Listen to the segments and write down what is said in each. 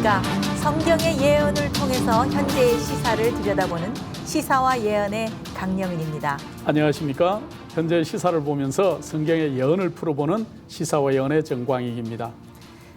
안녕하십니까. 성경의 예언을 통해서 현재의 시사를 들여다보는 시사와 예언의 강영은입니다. 안녕하십니까. 현재 시사를 보면서 성경의 예언을 풀어보는 시사와 예언의 정광익입니다.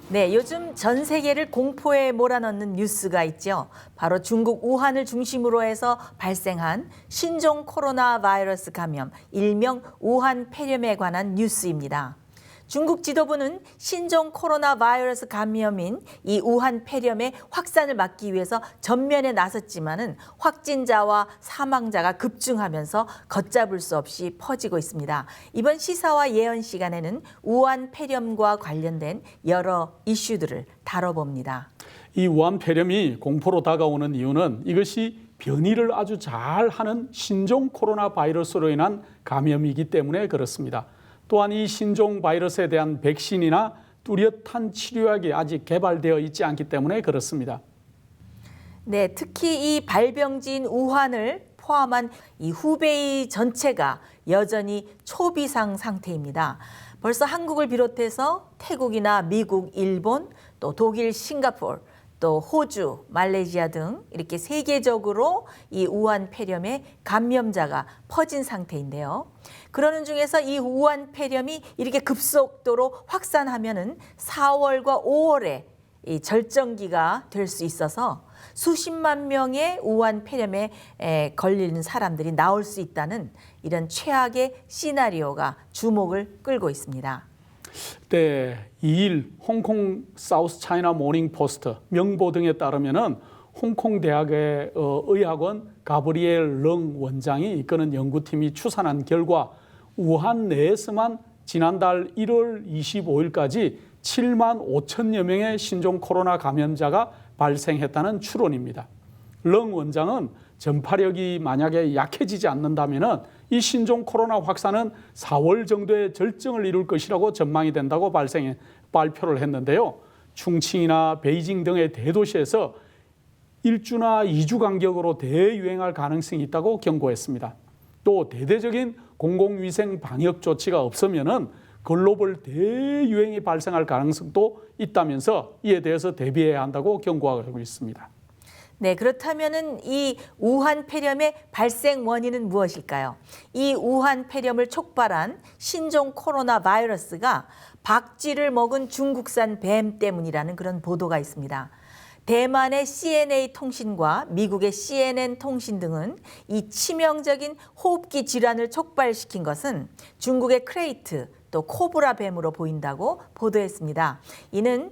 네, 요즘 전 세계를 공포에 몰아넣는 뉴스가 있죠. 바로 중국 우한을 중심으로 해서 발생한 신종 코로나 바이러스 감염, 일명 우한 폐렴에 관한 뉴스입니다. 중국 지도부는 신종 코로나 바이러스 감염인 이 우한 폐렴의 확산을 막기 위해서 전면에 나섰지만은 확진자와 사망자가 급증하면서 걷잡을 수 없이 퍼지고 있습니다. 이번 시사와 예언 시간에는 우한 폐렴과 관련된 여러 이슈들을 다뤄봅니다. 이 우한 폐렴이 공포로 다가오는 이유는 이것이 변이를 아주 잘하는 신종 코로나 바이러스로 인한 감염이기 때문에 그렇습니다. 또한 이 신종 바이러스에 대한 백신이나 뚜렷한 치료약이 아직 개발되어 있지 않기 때문에 그렇습니다. 네, 특히 이 발병지인 우한을 포함한 이 후베이 전체가 여전히 초비상 상태입니다. 벌써 한국을 비롯해서 태국이나 미국, 일본, 또 독일, 싱가포르, 또 호주, 말레이시아 등 이렇게 세계적으로 이 우한 폐렴의 감염자가 퍼진 상태인데요. 그러는 중에서 이 우한 폐렴이 이렇게 급속도로 확산하면은 4월과 5월에 이 절정기가 될 수 있어서 수십만 명의 우한 폐렴에 걸리는 사람들이 나올 수 있다는 이런 최악의 시나리오가 주목을 끌고 있습니다. 네, 2일 홍콩 사우스 차이나 모닝 포스트 명보 등에 따르면은 홍콩 대학의 의학원 가브리엘 렁 원장이 이끄는 연구팀이 추산한 결과 우한 내에서만 지난달 1월 25일까지 7만 5천여 명의 신종 코로나 감염자가 발생했다는 추론입니다. 렁 원장은 전파력이 만약에 약해지지 않는다면 이 신종 코로나 확산은 4월 정도에 절정을 이룰 것이라고 전망이 된다고 발표를 했는데요. 충칭이나 베이징 등의 대도시에서 1주나 2주 간격으로 대유행할 가능성이 있다고 경고했습니다. 또 대대적인 공공위생 방역 조치가 없으면은 글로벌 대유행이 발생할 가능성도 있다면서 이에 대해서 대비해야 한다고 경고하고 있습니다. 네, 그렇다면은 이 우한 폐렴의 발생 원인은 무엇일까요? 이 우한 폐렴을 촉발한 신종 코로나 바이러스가 박쥐를 먹은 중국산 뱀 때문이라는 그런 보도가 있습니다. 대만의 CNA 통신과 미국의 CNN 통신 등은 이 치명적인 호흡기 질환을 촉발시킨 것은 중국의 크레이트 또 코브라 뱀으로 보인다고 보도했습니다. 이는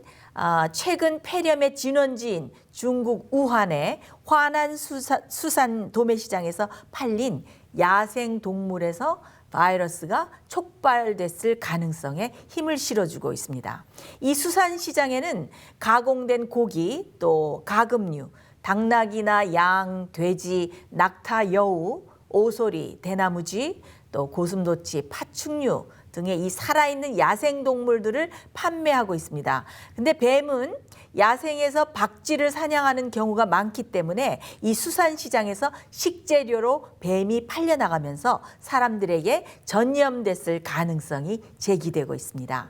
최근 폐렴의 진원지인 중국 우한의 화난 수산 도매시장에서 팔린 야생 동물에서 바이러스가 촉발됐을 가능성에 힘을 실어주고 있습니다. 이 수산시장에는 가공된 고기, 또 가금류, 당나귀나 양, 돼지, 낙타, 여우, 오소리, 대나무쥐, 또 고슴도치, 파충류 등의 이 살아있는 야생동물들을 판매하고 있습니다. 근데 뱀은 야생에서 박쥐를 사냥하는 경우가 많기 때문에 이 수산시장에서 식재료로 뱀이 팔려나가면서 사람들에게 전염됐을 가능성이 제기되고 있습니다.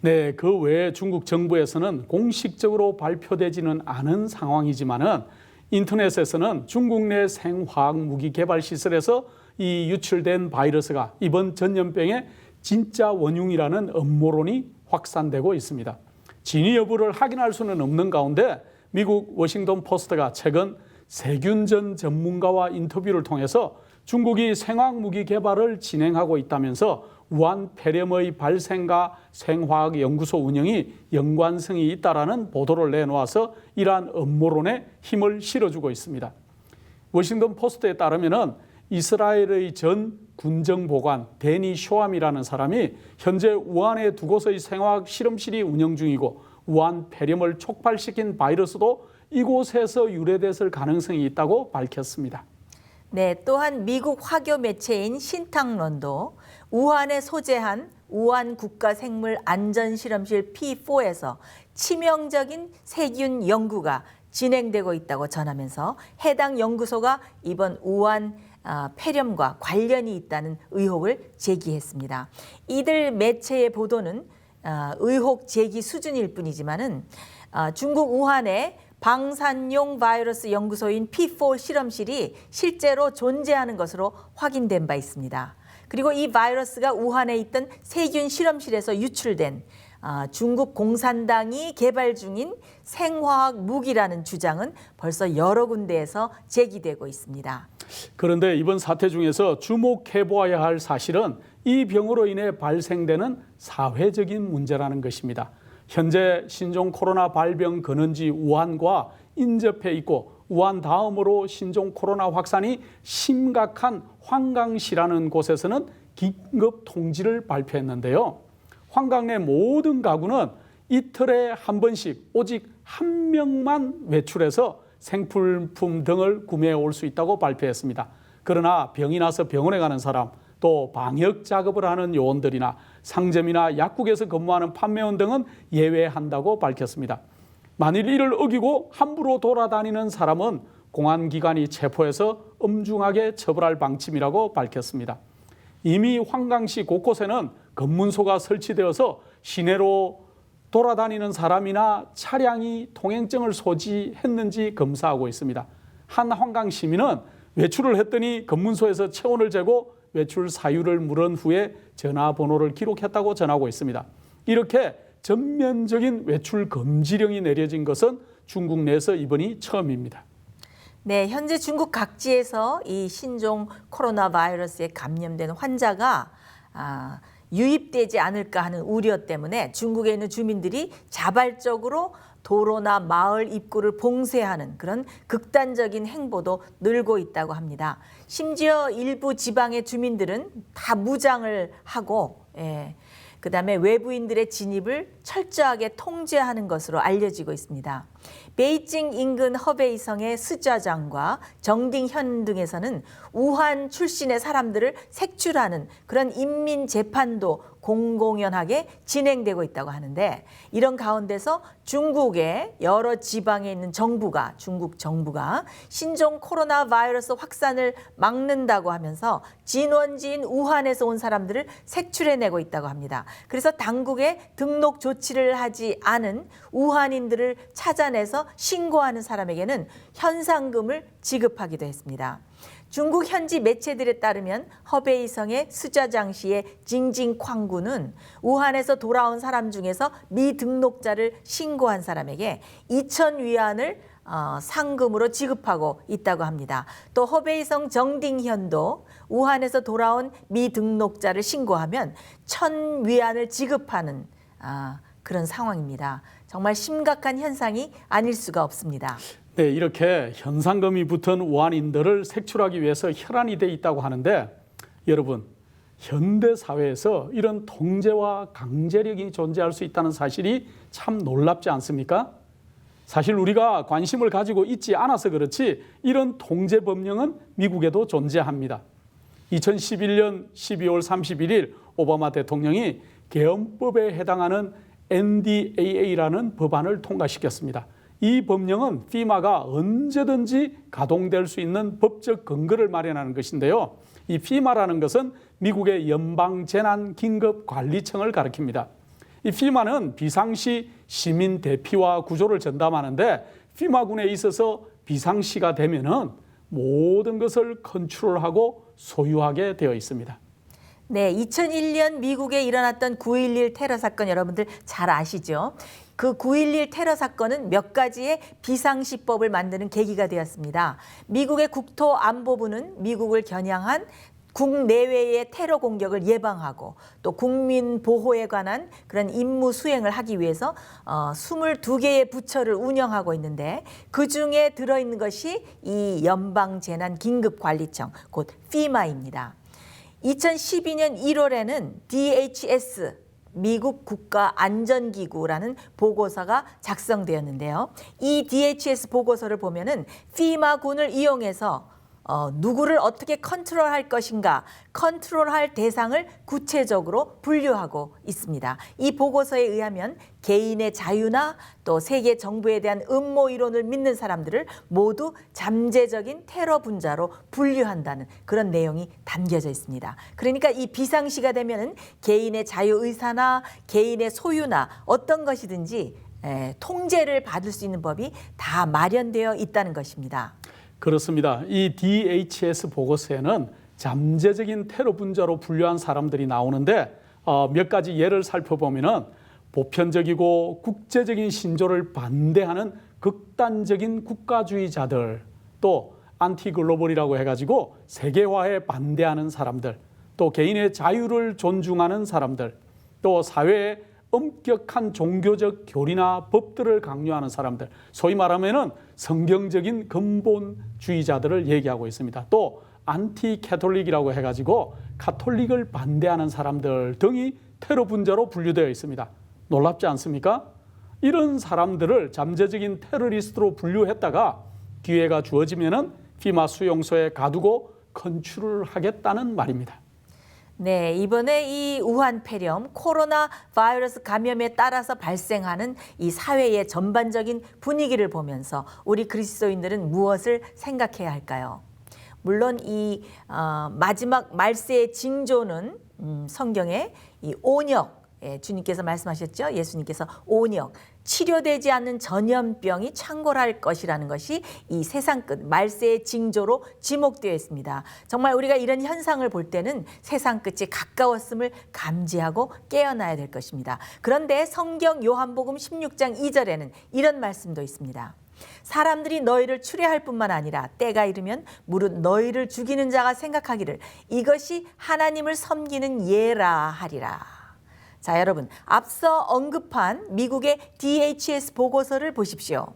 네, 그 외에 중국 정부에서는 공식적으로 발표되지는 않은 상황이지만은 인터넷에서는 중국 내 생화학 무기 개발 시설에서 이 유출된 바이러스가 이번 전염병의 진짜 원흉이라는 음모론이 확산되고 있습니다. 진위 여부를 확인할 수는 없는 가운데 미국 워싱턴 포스트가 최근 세균전 전문가와 인터뷰를 통해서 중국이 생화학무기 개발을 진행하고 있다면서 우한 폐렴의 발생과 생화학 연구소 운영이 연관성이 있다라는 보도를 내놓아서 이러한 음모론에 힘을 실어주고 있습니다. 워싱턴 포스트에 따르면은 이스라엘의 전 군정보관 데니 쇼암이라는 사람이 현재 우한에 두 곳의 생화학 실험실이 운영 중이고 우한 폐렴을 촉발시킨 바이러스도 이곳에서 유래됐을 가능성이 있다고 밝혔습니다. 네, 또한 미국 화교 매체인 신탁론도 우한에 소재한 우한 국가생물안전실험실 P4에서 치명적인 세균 연구가 진행되고 있다고 전하면서 해당 연구소가 이번 우한 폐렴과 관련이 있다는 의혹을 제기했습니다. 이들 매체의 보도는 의혹 제기 수준일 뿐이지만은 중국 우한의 방사용 바이러스 연구소인 P4 실험실이 실제로 존재하는 것으로 확인된 바 있습니다. 그리고 이 바이러스가 우한에 있던 세균 실험실에서 유출된 중국 공산당이 개발 중인 생화학 무기라는 주장은 벌써 여러 군데에서 제기되고 있습니다. 그런데 이번 사태 중에서 주목해 보아야 할 사실은 이 병으로 인해 발생되는 사회적인 문제라는 것입니다. 현재 신종 코로나 발병 근원지 우한과 인접해 있고 우한 다음으로 신종 코로나 확산이 심각한 황강시라는 곳에서는 긴급 통지를 발표했는데요. 황강 내 모든 가구는 이틀에 한 번씩 오직 한 명만 외출해서 생필품 등을 구매해 올 수 있다고 발표했습니다. 그러나 병이 나서 병원에 가는 사람, 또 방역 작업을 하는 요원들이나 상점이나 약국에서 근무하는 판매원 등은 예외한다고 밝혔습니다. 만일 이를 어기고 함부로 돌아다니는 사람은 공안기관이 체포해서 엄중하게 처벌할 방침이라고 밝혔습니다. 이미 황강시 곳곳에는 검문소가 설치되어서 시내로 돌아다니는 사람이나 차량이 통행증을 소지했는지 검사하고 있습니다. 한 황강 시민은 외출을 했더니 검문소에서 체온을 재고 외출 사유를 물은 후에 전화번호를 기록했다고 전하고 있습니다. 이렇게 전면적인 외출 금지령이 내려진 것은 중국 내에서 이번이 처음입니다. 네, 현재 중국 각지에서 이 신종 코로나 바이러스에 감염된 환자가 유입되지 않을까 하는 우려 때문에 중국에 있는 주민들이 자발적으로 도로나 마을 입구를 봉쇄하는 그런 극단적인 행보도 늘고 있다고 합니다. 심지어 일부 지방의 주민들은 다 무장을 하고 그다음에 외부인들의 진입을 철저하게 통제하는 것으로 알려지고 있습니다. 베이징 인근 허베이성의 스좌장과 정딩현 등에서는 우한 출신의 사람들을 색출하는 그런 인민 재판도 공공연하게 진행되고 있다고 하는데, 이런 가운데서 중국의 여러 지방에 있는 중국 정부가 신종 코로나 바이러스 확산을 막는다고 하면서 진원지인 우한에서 온 사람들을 색출해내고 있다고 합니다. 그래서 당국에 등록 조치를 하지 않은 우한인들을 찾아내서 신고하는 사람에게는 현상금을 지급하기도 했습니다. 중국 현지 매체들에 따르면 허베이성의 스좌장시의 징징쾅구는 우한에서 돌아온 사람 중에서 미등록자를 신고한 사람에게 2,000위안을 상금으로 지급하고 있다고 합니다. 또 허베이성 정딩현도 우한에서 돌아온 미등록자를 신고하면 1,000위안을 지급하는 그런 상황입니다. 정말 심각한 현상이 아닐 수가 없습니다. 네, 이렇게 현상금이 붙은 우한인들을 색출하기 위해서 혈안이 돼 있다고 하는데, 여러분, 현대 사회에서 이런 통제와 강제력이 존재할 수 있다는 사실이 참 놀랍지 않습니까? 사실 우리가 관심을 가지고 있지 않아서 그렇지 이런 통제 법령은 미국에도 존재합니다. 2011년 12월 31일 오바마 대통령이 계엄법에 해당하는 NDAA라는 법안을 통과시켰습니다. 이 법령은 FEMA가 언제든지 가동될 수 있는 법적 근거를 마련하는 것인데요. 이 FEMA라는 것은 미국의 연방재난긴급관리청을 가리킵니다. 이 FEMA는 비상시 시민 대피와 구조를 전담하는데, FEMA군에 있어서 비상시가 되면은 모든 것을 컨트롤하고 소유하게 되어 있습니다. 네, 2001년 미국에 일어났던 9.11 테러 사건 여러분들 잘 아시죠? 그 9.11 테러 사건은 몇 가지의 비상시법을 만드는 계기가 되었습니다. 미국의 국토안보부는 미국을 겨냥한 국내외의 테러 공격을 예방하고 또 국민 보호에 관한 그런 임무 수행을 하기 위해서 22개의 부처를 운영하고 있는데, 그중에 들어있는 것이 이 연방재난긴급관리청, 곧 FEMA입니다. 2012년 1월에는 DHS, 미국 국가안전기구라는 보고서가 작성되었는데요. 이 DHS 보고서를 보면은 FEMA군을 이용해서 누구를 어떻게 컨트롤할 것인가, 컨트롤할 대상을 구체적으로 분류하고 있습니다. 이 보고서에 의하면 개인의 자유나 또 세계 정부에 대한 음모 이론을 믿는 사람들을 모두 잠재적인 테러 분자로 분류한다는 그런 내용이 담겨져 있습니다. 그러니까 이 비상시가 되면은 개인의 자유 의사나 개인의 소유나 어떤 것이든지 통제를 받을 수 있는 법이 다 마련되어 있다는 것입니다. 그렇습니다. 이 DHS 보고서에는 잠재적인 테러 분자로 분류한 사람들이 나오는데 몇 가지 예를 살펴보면은 보편적이고 국제적인 신조를 반대하는 극단적인 국가주의자들, 또 안티글로벌이라고 해가지고 세계화에 반대하는 사람들, 또 개인의 자유를 존중하는 사람들, 또 사회에 엄격한 종교적 교리나 법들을 강요하는 사람들, 소위 말하면은 성경적인 근본주의자들을 얘기하고 있습니다. 또 안티 캐톨릭이라고 해가지고 가톨릭을 반대하는 사람들 등이 테러 분자로 분류되어 있습니다. 놀랍지 않습니까? 이런 사람들을 잠재적인 테러리스트로 분류했다가 기회가 주어지면은 피마 수용소에 가두고 컨트롤을 하겠다는 말입니다. 네, 이번에 이 우한 폐렴, 코로나 바이러스 감염에 따라서 발생하는 이 사회의 전반적인 분위기를 보면서 우리 그리스도인들은 무엇을 생각해야 할까요? 물론 이 마지막 말세의 징조는 성경에 이 온역, 주님께서 말씀하셨죠. 예수님께서 온역, 치료되지 않는 전염병이 창궐할 것이라는 것이 이 세상 끝 말세의 징조로 지목되어 있습니다. 정말 우리가 이런 현상을 볼 때는 세상 끝이 가까웠음을 감지하고 깨어나야 될 것입니다. 그런데 성경 요한복음 16장 2절에는 이런 말씀도 있습니다. 사람들이 너희를 추례할 뿐만 아니라 때가 이르면 무릇 너희를 죽이는 자가 생각하기를 이것이 하나님을 섬기는 예라 하리라. 자, 여러분, 앞서 언급한 미국의 DHS 보고서를 보십시오.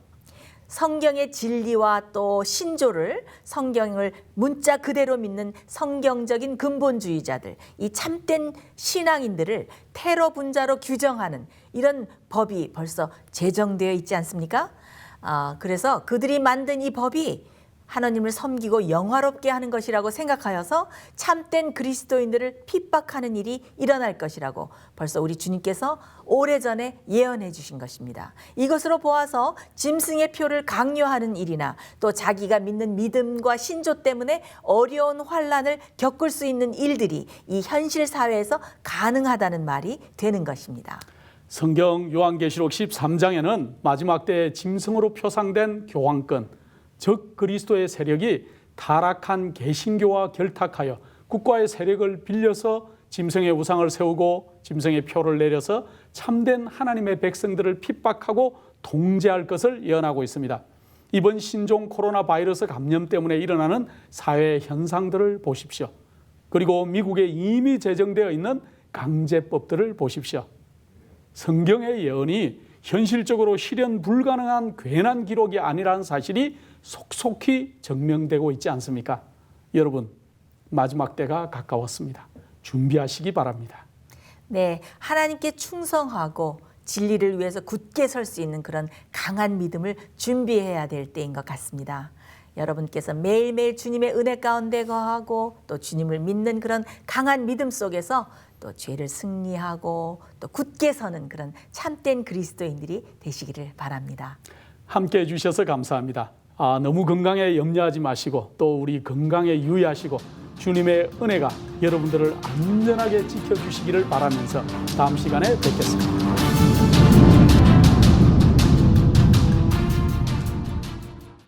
성경의 진리와 또 신조를, 성경을 문자 그대로 믿는 성경적인 근본주의자들, 이 참된 신앙인들을 테러 분자로 규정하는 이런 법이 벌써 제정되어 있지 않습니까? 그래서 그들이 만든 이 법이 하나님을 섬기고 영화롭게 하는 것이라고 생각하여서 참된 그리스도인들을 핍박하는 일이 일어날 것이라고 벌써 우리 주님께서 오래전에 예언해 주신 것입니다. 이것으로 보아서 짐승의 표를 강요하는 일이나 또 자기가 믿는 믿음과 신조 때문에 어려운 환난을 겪을 수 있는 일들이 이 현실 사회에서 가능하다는 말이 되는 것입니다. 성경 요한계시록 13장에는 마지막 때에 짐승으로 표상된 교황권, 즉 그리스도의 세력이 타락한 개신교와 결탁하여 국가의 세력을 빌려서 짐승의 우상을 세우고 짐승의 표를 내려서 참된 하나님의 백성들을 핍박하고 통제할 것을 예언하고 있습니다. 이번 신종 코로나 바이러스 감염 때문에 일어나는 사회 현상들을 보십시오. 그리고 미국에 이미 제정되어 있는 강제법들을 보십시오. 성경의 예언이 현실적으로 실현 불가능한 괜한 기록이 아니라는 사실이 속속히 증명되고 있지 않습니까? 여러분, 마지막 때가 가까웠습니다. 준비하시기 바랍니다. 네, 하나님께 충성하고 진리를 위해서 굳게 설 수 있는 그런 강한 믿음을 준비해야 될 때인 것 같습니다. 여러분께서 매일매일 주님의 은혜 가운데 거하고 또 주님을 믿는 그런 강한 믿음 속에서 또 죄를 승리하고 또 굳게 서는 그런 참된 그리스도인들이 되시기를 바랍니다. 함께해 주셔서 감사합니다. 너무 건강에 염려하지 마시고 또 우리 건강에 유의하시고 주님의 은혜가 여러분들을 안전하게 지켜주시기를 바라면서 다음 시간에 뵙겠습니다.